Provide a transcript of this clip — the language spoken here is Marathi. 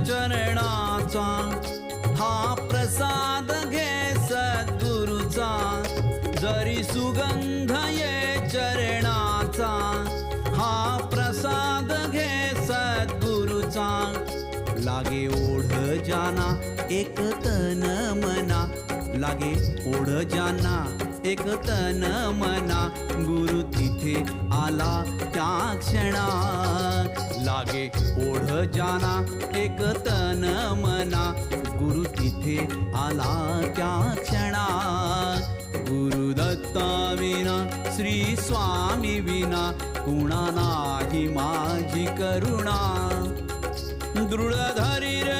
चरणाचा, हा प्रसाद घे सद्गुरूचा. जरी सुगंध ये चरणाचा, हा प्रसाद घे सद्गुरूचा. लागे ओढ जाना एक तन मना, लागे ओढ जाना एक तन मना. गुरु तिथे आला त्या क्षणा, लागे ओढ जाना एक तन मना. गुरु तिथे आला त्या क्षणा. गुरुदत्ता विना श्री स्वामी विना, कुणा नाही माझी करुणा. दृढ धरी रे